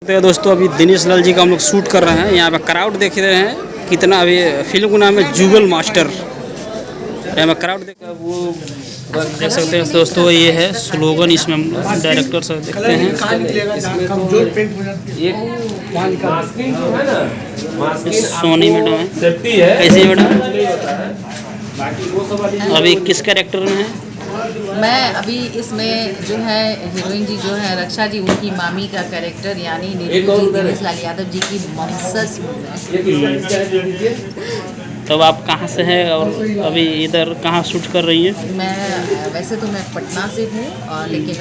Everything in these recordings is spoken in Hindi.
तो दोस्तों अभी दिनेश लाल जी का हम लोग शूट कर रहे हैं। यहाँ पे क्राउड देख रहे हैं कितना। अभी फिल्म का नाम है जुगल मास्टर। यहाँ पे क्राउड वो देख सकते हैं दोस्तों। ये है स्लोगन, इसमें डायरेक्टर सब देखते हैं। सोनी मैडम है, कैसी मैडम? अभी किस कैरेक्टर में है? मैं अभी इसमें जो है हीरोइन जी जो है रक्षा जी, उनकी मामी का कैरेक्टर यानी नीरू जी दिनेश लाल यादव जी की ममसस। तब आप कहाँ से हैं और अभी इधर कहाँ शूट कर रही हैं? मैं वैसे तो मैं पटना से हूँ, लेकिन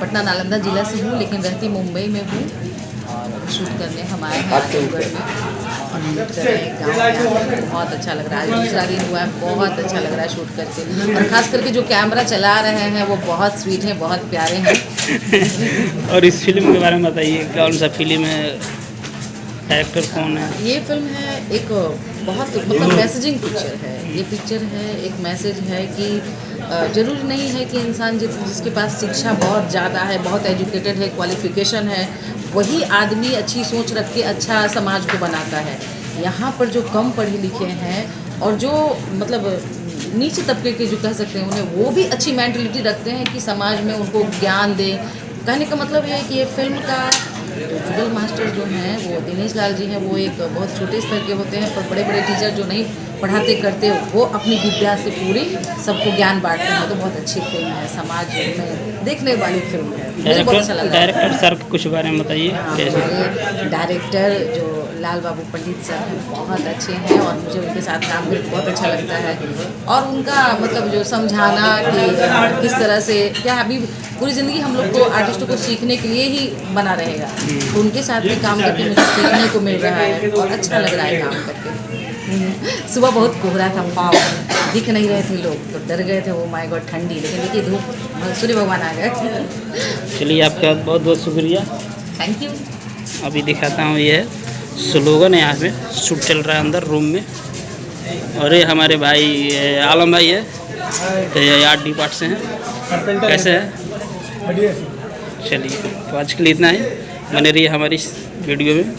पटना नालंदा ज़िला से हूँ, लेकिन रहती मुंबई में हूँ। और शूट करने हम आए हैं आजमगढ़ में और शूट कर रहे हैं गाँव में। बहुत अच्छा लग रहा है, आज दूसरा दिन हुआ है, बहुत अच्छा लग रहा है शूट करके। और ख़ास करके जो कैमरा चला रहे हैं वो बहुत स्वीट हैं, बहुत प्यारे हैं। और इस फिल्म के बारे में बताइए, कौन सा फिल्म है, डायरेक्टर कौन है? ये फिल्म है एक बहुत मतलब मैसेजिंग पिक्चर है। ये पिक्चर है एक मैसेज है कि ज़रूरी नहीं है कि इंसान जिसके पास शिक्षा बहुत ज़्यादा है, बहुत एजुकेटेड है, क्वालिफिकेशन है, वही आदमी अच्छी सोच रख के अच्छा समाज को बनाता है। यहाँ पर जो कम पढ़े लिखे हैं और जो मतलब नीचे तबके के जो कह सकते हैं, उन्हें वो भी अच्छी मेंटलिटी रखते हैं कि समाज में उनको ज्ञान दें। कहने का मतलब है कि ये फिल्म का जो जुगल मास्टर जो हैं वो दिनेश लाल जी हैं, वो एक बहुत छोटे स्तर के होते हैं, पर बड़े बड़े टीचर जो नहीं पढ़ाते करते वो अपनी विद्या से पूरी सबको ज्ञान बांटते हैं। तो बहुत अच्छी फिल्म है, समाज में देखने वाली फिल्म है। मुझे बहुत अच्छा लगा। डायरेक्टर सर कुछ बारे में बताइए। हमारे डायरेक्टर जो लाल बाबू पंडित सर हैं बहुत अच्छे हैं और मुझे उनके साथ काम करके बहुत अच्छा लगता है। और उनका मतलब जो समझाना कि किस तरह से क्या अभी पूरी ज़िंदगी हम लोग को आर्टिस्टों को सीखने के लिए ही बना रहेगा, तो उनके साथ भी काम करके मुझे सीखने को मिल रहा है और अच्छा लग रहा है काम करके। सुबह बहुत कोहरा था, पाव दिख नहीं रहे थे लोग, तो डर गए थे वो माय गॉड ठंडी, लेकिन देखिए धूप सूर्य भगवान आ गए। चलिए आपका बहुत बहुत शुक्रिया, थैंक यू। अभी दिखाता हूँ, ये है स्लोगन है, यहाँ पे शूट चल रहा है अंदर रूम में। और ये हमारे भाई आलम भाई है, तो ये आर्ट डिपार्ट से हैं। कैसे हैं? चलिए तो आज के लिए इतना ही, बने रहिए हमारी वीडियो में।